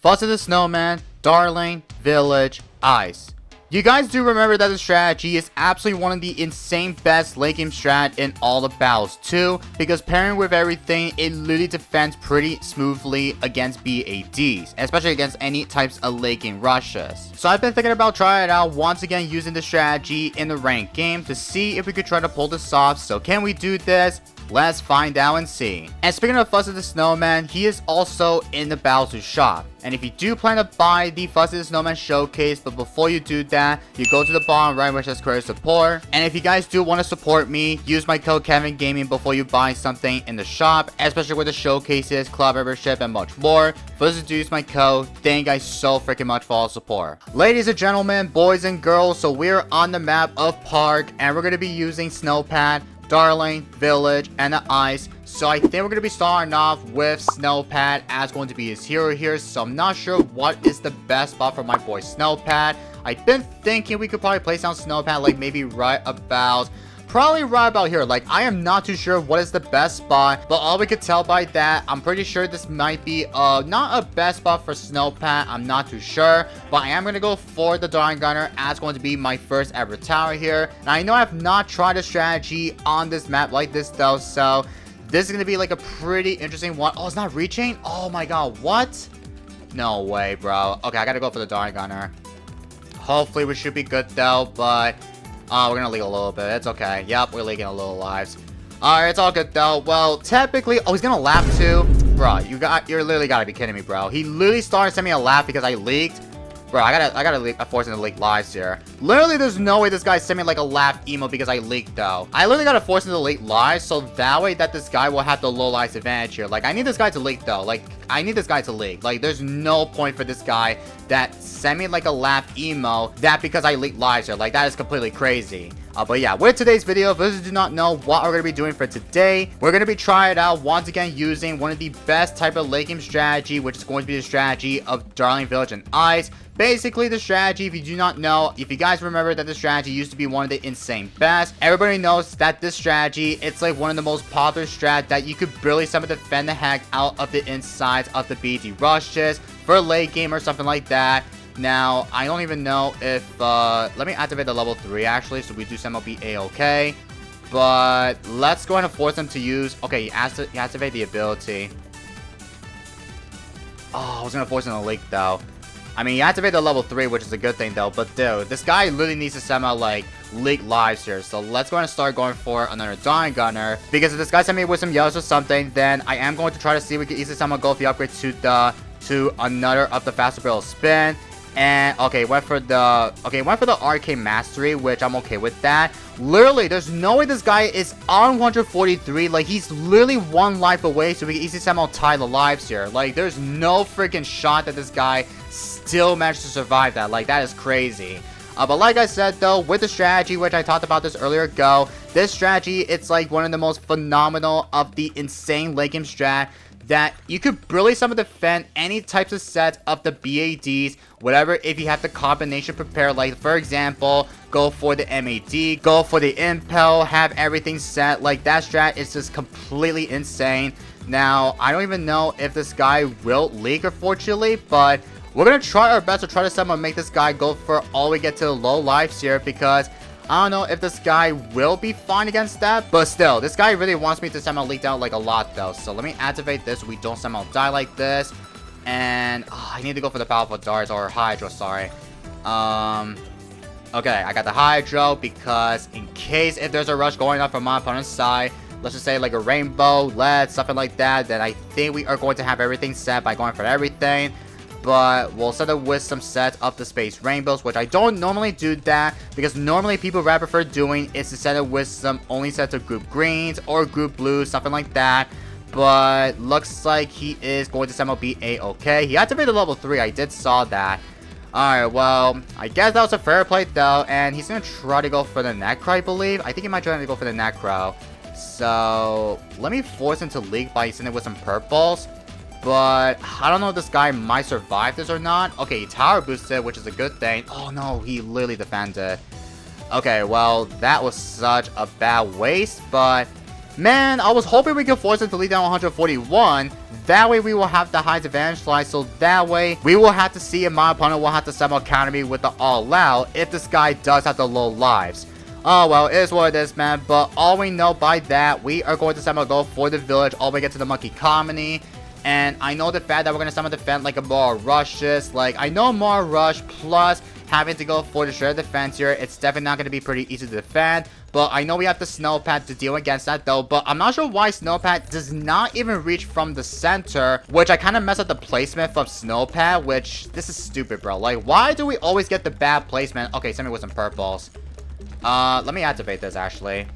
Fuzzy the Snowman, Darling, Village, Ice. You guys do remember that the strategy is absolutely one of the insane best late game strat in all the battles too, because pairing with everything, it literally defends pretty smoothly against BADs, especially against any types of late game rushes. So I've been thinking about trying it out once again using the strategy in the ranked game to see if we could try to pull this off. So can we do this? Let's find out and see. And speaking of Fuzzy the Snowman, he is also in the Bowser shop. And if you do plan to buy the Fuzzy the Snowman showcase, but before you do that, you go to the bottom right which says creator support. And if you guys do want to support me, use my code Kevin Gaming before you buy something in the shop, especially with the showcases, club membership, and much more. First to use my code. Thank you guys so freaking much for all the support. Ladies and gentlemen, boys and girls, so we're on the map of Park, and we're going to be using Snowpad, Darling, Village, and the Ice. So I think we're going to be starting off with Snowpad as going to be his hero here. So I'm not sure what is the best spot for my boy Snowpad. I've been thinking we could probably place down Snowpad like maybe probably right about here. Like, I am not too sure what is the best spot, but all we could tell by that, I'm pretty sure this might be not a best spot for Snowpad. I'm not too sure, but I am going to go for the Darling Gunner as going to be my first ever tower here. And I know I have not tried a strategy on this map like this though, so this is going to be like a pretty interesting one. Oh, it's not reaching? Oh my god, what? No way, bro. Okay, I got to go for the Darling Gunner. Hopefully we should be good though, but we're gonna leak a little bit. It's okay. Yep, we're leaking a little lives. Alright, it's all good though. Well, technically, oh, he's gonna laugh too. Bro, you're literally gotta be kidding me, bro. He literally started sending me a laugh because I leaked. Bro, I gotta force him to leak lives here. Literally, there's no way this guy sent me like a laugh emo because I leaked though. I literally gotta force him to leak lives so that way that this guy will have the low lives advantage here. Like, I need this guy to leak though. Like, I need this guy to leak. Like, there's no point for this guy that sent me like a laugh emo that because I leaked lives here. Like, that is completely crazy. But yeah, with today's video, for those who do not know what we're going to be doing for today, we're going to be trying it out once again using one of the best type of late game strategy, which is going to be the strategy of Darling, Village, and Ice. Basically, the strategy, if you do not know, if you guys remember that the strategy used to be one of the insane best, everybody knows that this strategy, it's like one of the most popular strat that you could barely somehow defend the heck out of the insides of the BD rushes for late game or something like that. Now, I don't even know if, let me activate the level 3 actually, so we do somehow be A-okay. But let's go ahead and force him to use, okay, he activate the ability. Oh, I was gonna force him to leak though. I mean, he activated the level 3, which is a good thing though, but dude, this guy literally needs to somehow like leak lives here. So let's go ahead and start going for another Darling Gunner, because if this guy sent me with some yellows or something, then I am going to try to see if we can easily somehow go for the upgrade to another of the faster barrel spin. And okay, went for the arcade mastery, which I'm okay with that. Literally, there's no way this guy is on 143. Like, he's literally one life away, so we can easily somehow tie the lives here. Like, there's no freaking shot that this guy still managed to survive that. Like, that is crazy. But like I said though, with the strategy, which I talked about this earlier ago, this strategy, it's like one of the most phenomenal of the insane late game strat that you could really somehow defend any types of sets of the BADs, whatever, if you have the combination prepared. Like, for example, go for the MAD, go for the Impel, have everything set. Like, that strat is just completely insane. Now, I don't even know if this guy will leak, unfortunately, but we're going to try our best to try to somehow make this guy go for all we get to the low lives here, because I don't know if this guy will be fine against that, but still, this guy really wants me to somehow leak out like a lot though. So let me activate this so we don't somehow die like this. And I need to go for the powerful darts, or Hydro, sorry. Okay, I got the Hydro because in case if there's a rush going up from my opponent's side, let's just say like a rainbow, lead, something like that, then I think we are going to have everything set by going for everything. But we'll set it with some sets of the space rainbows, which I don't normally do that, because normally people rather prefer doing is to set it with some only sets of group greens or group blues, something like that. But looks like he is going to somehow be A-okay. He activated level 3, I did saw that. Alright, well, I guess that was a fair play though, and he's gonna try to go for the Necro, I believe. I think he might try to go for the Necro. So let me force him to leak by sending it with some purples. But I don't know if this guy might survive this or not. Okay, he tower boosted, which is a good thing. Oh no, he literally defended. Okay, well, that was such a bad waste, but Man, I was hoping we could force him to lead down 141. That way we will have the highest advantage slide, so that way we will have to see if my opponent will have to somehow counter me with the all out if this guy does have the low lives. Oh well, it is what it is, man, but all we know by that, we are going to somehow go for the village all the way get to the monkey colony. And I know the fact that we're going to somehow defend like a more rushes, like I know more rush plus having to go for the shred defense here, it's definitely not going to be pretty easy to defend. But I know we have the Snowpad to deal against that though. But I'm not sure why Snowpad does not even reach from the center. Which I kind of messed up the placement of Snowpad. Which, this is stupid, bro. Like, why do we always get the bad placement? Okay, send me with some purples. Let me activate this, actually.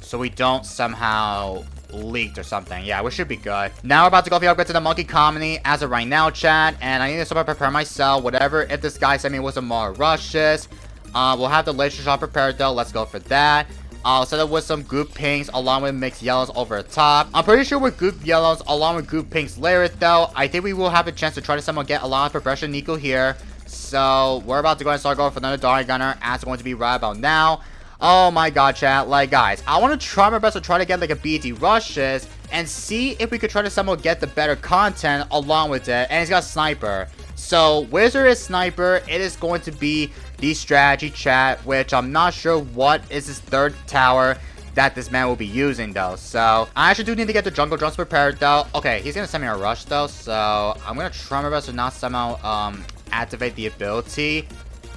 So we don't somehow leaked or something. Yeah, we should be good. Now we're about to go for the upgrade to the monkey colony as of right now, chat. And I need to start prepare myself. Whatever, if this guy sent me with some more rushes. We'll have the laser shot prepared though. Let's go for that. I'll set up with some goop pinks along with mixed yellows over the top. I'm pretty sure with goop yellows along with goop pinks layered though, I think we will have a chance to try to somehow get a lot of progression Nico here. So we're about to go and start going for another Dark Gunner as it's going to be right about now. Oh my god, chat. Like, guys, I want to try my best to try to get like a BT rushes and see if we could try to somehow get the better content along with it. And he's got sniper. So wizard is sniper. It is going to be the strategy, chat, which I'm not sure what is his third tower that this man will be using though. So I actually do need to get the jungle drums prepared though. Okay, he's gonna send me a rush though, so I'm gonna try my best to not somehow activate the ability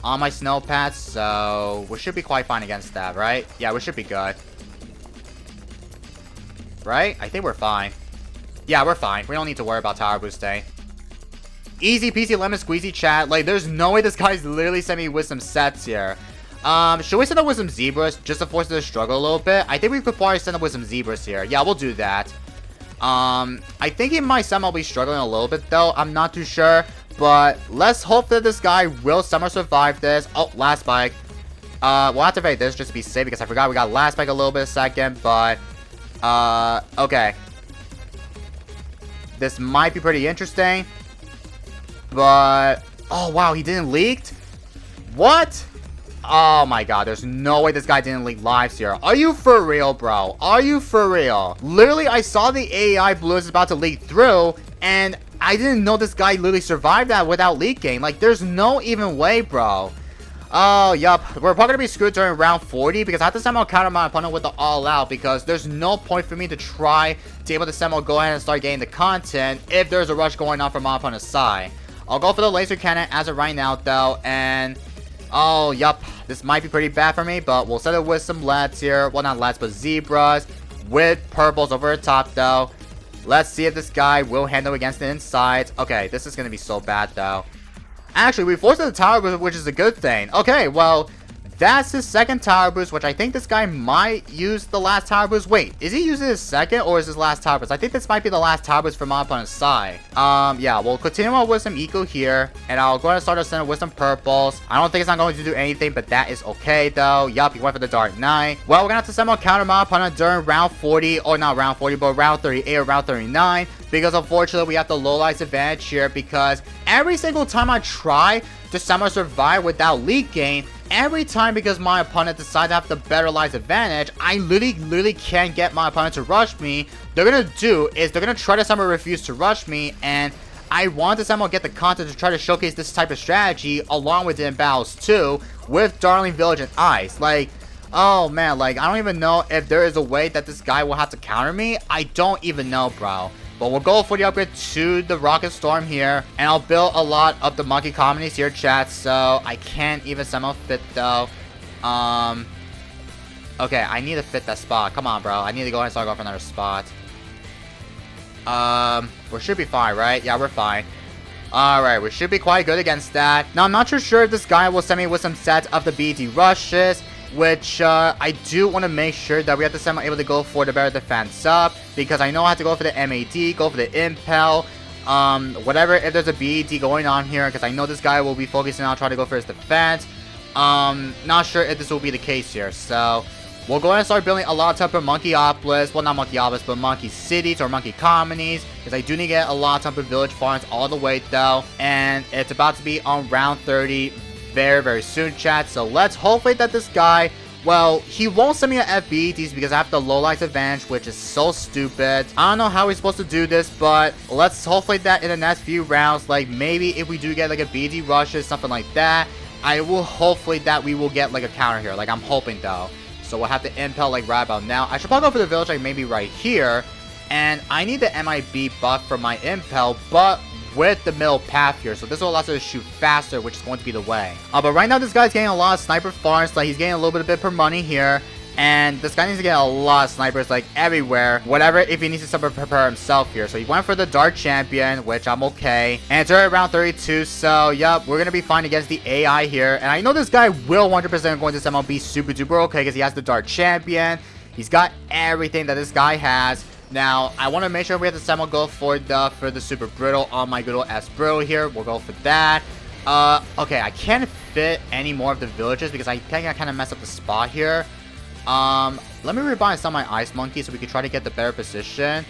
on my snow pads. So we should be quite fine against that, right? Yeah, we should be good, right? I think we're fine. Yeah, we're fine. We don't need to worry about tower boosting. Easy peasy lemon squeezy, chat. Like, there's no way this guy's literally sending me with some sets here. Should we send up with some zebras just to force it to struggle a little bit? I think we could probably send up with some zebras here. Yeah, we'll do that. I think he might somehow be struggling a little bit though. I'm not too sure, but let's hope that this guy will somehow survive this. Oh, last spike. We'll activate this just to be safe because I forgot we got last spike a little bit a second, but okay. This might be pretty interesting. But, oh wow, he didn't leak? What? Oh my god, there's no way this guy didn't leak lives here. Are you for real, bro? Are you for real? Literally, I saw the AI Bloons about to leak through, and I didn't know this guy literally survived that without leaking. Like, there's no even way, bro. Oh, yup. We're probably gonna be screwed during round 40 because I have to somehow counter my opponent with the all out because there's no point for me to try to able to somehow go ahead and start getting the content if there's a rush going on from my opponent's side. I'll go for the laser cannon as of right now though, and oh yup, this might be pretty bad for me, but we'll set it with some LEDs here. Well, not LEDs, but zebras with purples over the top though. Let's see if this guy will handle against the insides. Okay, this is gonna be so bad though. Actually, we forced the tower boost, which is a good thing. Okay, well, that's his second tower boost, which I think this guy might use the last tower boost. Wait, is he using his second or is his last tower boost? I think this might be the last tower boost from my opponent's side. Yeah, we'll continue on with some eco here, and I'll go ahead and start our center with some purples. I don't think it's not going to do anything, but that is okay though. Yup, he went for the Dark Knight. Well, we're gonna have to somehow counter my opponent during round 40, or not round 40, but round 38 or round 39, because unfortunately we have the low lights advantage here because every single time I try to somehow survive without leaking, every time because my opponent decides to have the better lives advantage, I literally can't get my opponent to rush me. They're gonna do is they're gonna try to somehow refuse to rush me, and I want to somehow get the content to try to showcase this type of strategy along with it in battles too with Darling Village and Ice. Like, oh man, like I don't even know if there is a way that this guy will have to counter me. I don't even know, bro. But we'll go for the upgrade to the Rocket Storm here. And I'll build a lot of the monkey colonies here, chat. So I can't even somehow fit though. Okay, I need to fit that spot. Come on, bro. I need to go ahead and start going for another spot. We should be fine, right? Yeah, we're fine. Alright, we should be quite good against that. Now, I'm not too sure if this guy will send me with some sets of the BT rushes, which I do want to make sure that we have to somehow able to go for the better defense up, because I know I have to go for the MAD, go for the Impel, whatever, if there's a BED going on here, because I know this guy will be focusing on trying to go for his defense. Not sure if this will be the case here, so we'll go ahead and start building a lot of type of Monkeyopolis, well, not Monkeyopolis, but Monkey Cities or Monkey Colonies, because I do need to get a lot of type of village farms all the way though, and it's about to be on round 30 very soon, chat. So let's hopefully that this guy Well, he won't send me an FBETs because I have the low life advantage, which is so stupid. I don't know how we're supposed to do this, but let's hopefully that in the next few rounds, like maybe if we do get like a BD rushes, something like that, I will hopefully that we will get like a counter here. Like I'm hoping though. So we'll have to impel like right about now. I should probably go for the village like maybe right here. And I need the MIB buff for my impel, but with the middle path here, so this will allow us to shoot faster, which is going to be the way. But right now this guy's getting a lot of sniper farms, like he's getting a little bit per money here, and this guy needs to get a lot of snipers like everywhere, whatever, if he needs to prepare himself here. So he went for the Dark Champion, which I'm okay, and it's already around 32, so yep, we're gonna be fine against the AI here. And I know this guy will 100% going to somehow be super duper okay because he has the Dark Champion, he's got everything that this guy has. Now, I want to make sure we have the Samuel go for the Super Brittle on my good old S Brittle here. We'll go for that. Okay, I can't fit any more of the villages because I think I kind of messed up the spot here. Let me rebind some of my Ice Monkey so we can try to get the better position.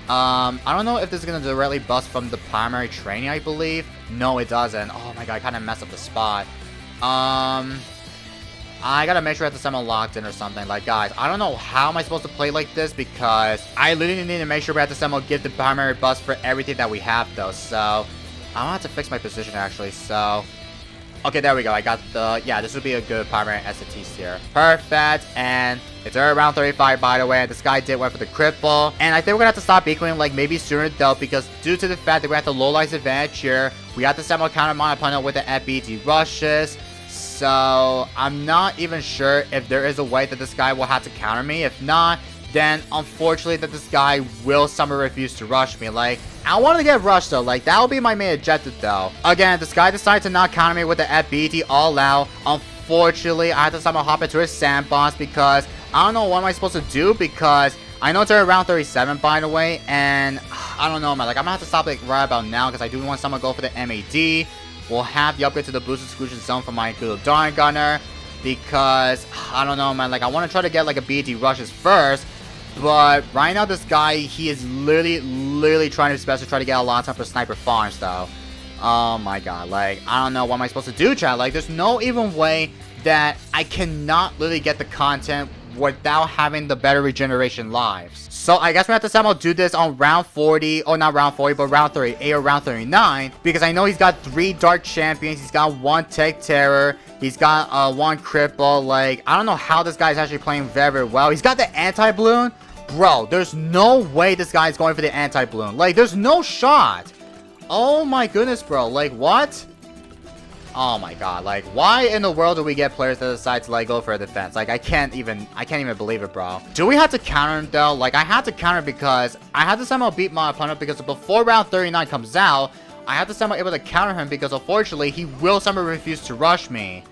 I don't know if this is going to directly bust from the primary training, I believe. No, it doesn't. Oh my god, I kind of messed up the spot. I gotta make sure I have the Samuel locked in or something. Like, guys, I don't know how am I supposed to play like this because I literally need to make sure we have the Samuel give the primary bust for everything that we have, though. So, I'm gonna have to fix my position, actually. So, okay, there we go. I got the, yeah, this would be a good primary SATs here. Perfect, and it's around 35, by the way. And this guy did went for the cripple. And I think we're gonna have to stop equaling, like, maybe sooner, though, because due to the fact that we have the low life advantage here, we have the Samuel counter my opponent with the FBT rushes. So, I'm not even sure if there is a way that this guy will have to counter me. If not, then unfortunately that this guy will somehow refuse to rush me. Like, I want to get rushed though. Like, that will be my main objective though. Again, this guy decided to not counter me with the FBT all out. Unfortunately, I have to somehow hop into his sandbox because I don't know what am I supposed to do because I know it's around 37 by the way. And I don't know, man. Like, I'm going to have to stop like right about now because I do want someone to go for the MAD. We'll have the upgrade to the boost exclusion zone for my good Darn Gunner because I don't know, man. Like, I want to try to get like a BT rushes first, but right now this guy, he is literally trying his best to try to get a lot of time for sniper farms though. Oh my god, like I don't know what am I supposed to do, chat. Like, there's no even way that I cannot literally get the content without having the better regeneration lives. So I guess we have to somehow do this on round 40. Oh, not round 40, but round 38 or round 39. Because I know he's got 3 Dark Champions. He's got 1 Tech Terror. He's got 1 Cripple. Like, I don't know how this guy's actually playing very well. He's got the Anti-Bloon. Bro, there's no way this guy's going for the Anti-Bloon. Like, there's no shot. Oh my goodness, bro. Like, what? Oh my god, like, why in the world do we get players that decide to, like, go for a defense? Like, I can't even believe it, bro. Do we have to counter him, though? Like, I had to counter because I had to somehow beat my opponent because before round 39 comes out, I have to somehow able to counter him because, unfortunately, he will somehow refuse to rush me.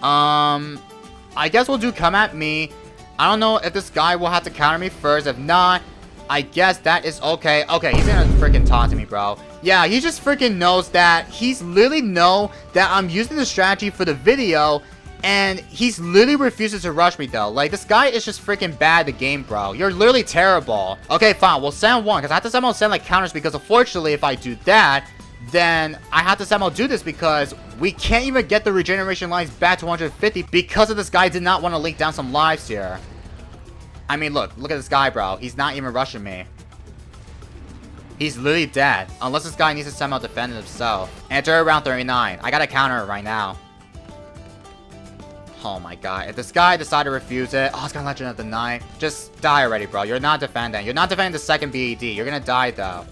I guess we'll do come at me. I don't know if this guy will have to counter me first. If not, I guess that is okay. Okay, he's gonna freaking taunt me, bro. Yeah, he just freaking knows that. He's literally know that I'm using the strategy for the video, and he's literally refuses to rush me, though. Like, this guy is just freaking bad at the game, bro. You're literally terrible. Okay, fine. We'll send 1, because I have to somehow send, like, counters, because unfortunately, if I do that, then I have to somehow do this, because we can't even get the regeneration lines back to 150, because of this guy did not want to link down some lives here. I mean, look at this guy, bro. He's not even rushing me. He's literally dead. Unless this guy needs to somehow defend himself. Enter around 39. I gotta counter it right now. Oh my god. If this guy decided to refuse it. Oh, it's got Legend of the Night. Just die already, bro. You're not defending. You're not defending the second BED. You're gonna die, though.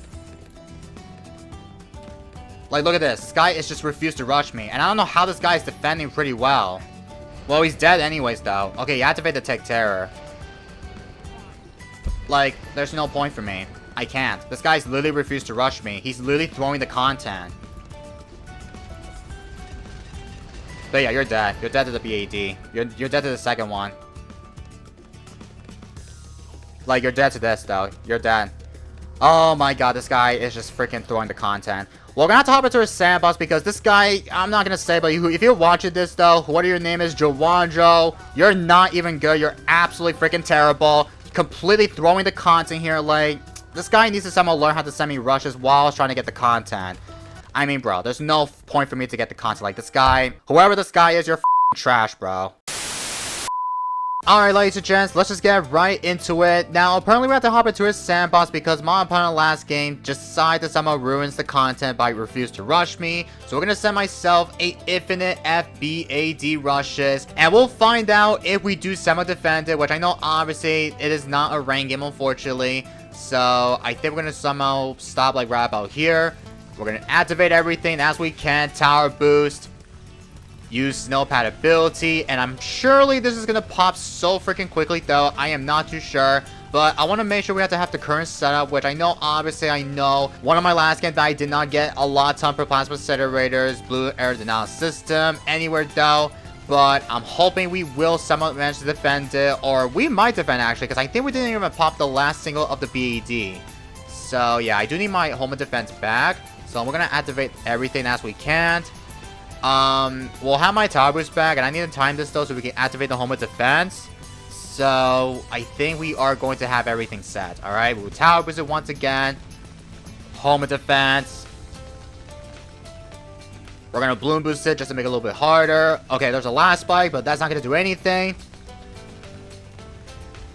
Like, look at this. This guy is just refused to rush me. And I don't know how this guy is defending pretty well. Well, he's dead anyways, though. Okay, you activate the Tech Terror. Like, there's no point for me. I can't. This guy's literally refused to rush me. He's literally throwing the content. But yeah, you're dead. You're dead to the BAD. You're dead to the second one. Like, you're dead to this, though. You're dead. Oh my god, this guy is just freaking throwing the content. Well, we're gonna have to hop into his sandbox because this guy, I'm not gonna say, but if you're watching this, though, whatever your name is, Jawanjo, you're not even good. You're absolutely freaking terrible. Completely throwing the content here. Like, this guy needs to somehow learn how to send me rushes while I was trying to get the content. I mean, bro, there's no point for me to get the content. Like, this guy, whoever this guy is, you're f***ing trash, bro. Alright, ladies and gents, let's just get right into it. Now, apparently we have to hop into a sandbox because my opponent last game decided to somehow ruins the content by refusing to rush me. So we're gonna send myself a infinite FBAD rushes, and we'll find out if we do somehow defend it, which I know obviously it is not a ranked game, unfortunately. So I think we're gonna somehow stop like right about here. We're gonna activate everything as we can, tower boost. Use snowpad ability, and I'm surely this is gonna pop so freaking quickly though. I am not too sure, but I want to make sure we have to have the current setup, which I know obviously I know one of my last games that I did not get a lot of time for plasma accelerators, blue air denial system anywhere though, but I'm hoping we will somehow manage to defend it, or we might defend actually, because I think we didn't even pop the last single of the BED. So yeah, I do need my home defense back, so we're gonna activate everything as we can. We'll have my tower boost back, and I need to time this though so we can activate the home of defense. So I think we are going to have everything set. Alright, we'll tower boost it once again. Home of defense. We're gonna balloon boost it just to make it a little bit harder. Okay, there's a last spike, but that's not gonna do anything.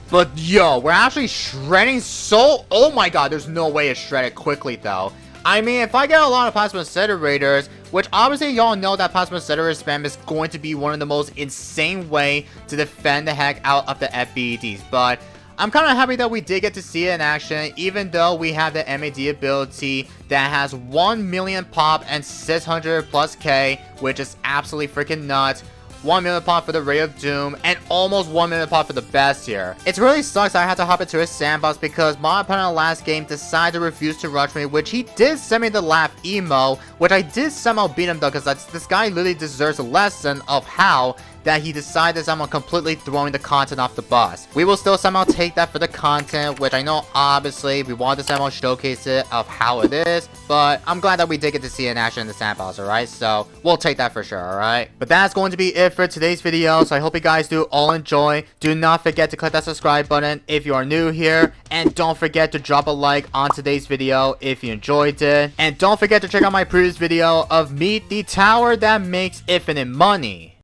But yo, we're actually shredding so... Oh my god, there's no way to shred it quickly though. I mean, if I get a lot of plasma accelerators, which obviously y'all know that plasma accelerator spam is going to be one of the most insane way to defend the heck out of the FBEDs, but I'm kind of happy that we did get to see it in action, even though we have the MAD ability that has 1 million pop and 600 plus K, which is absolutely freaking nuts. 1 million pop for the Ray of Doom, and almost 1 million pop for the best here. It really sucks that I had to hop into a sandbox because my opponent last game decided to refuse to rush me, which he did send me the laugh emo, which I did somehow beat him though, because this guy literally deserves a lesson of how that he decided somehow completely throwing the content off the bus. We will still somehow take that for the content, which I know obviously we want to somehow showcase it of how it is, but I'm glad that we did get to see it in action in the sandbox, alright? So we'll take that for sure, alright? But that's going to be it for today's video, so I hope you guys do all enjoy. Do not forget to click that subscribe button if you are new here, and don't forget to drop a like on today's video if you enjoyed it, and don't forget to check out my previous video of Meet the Tower that makes infinite money.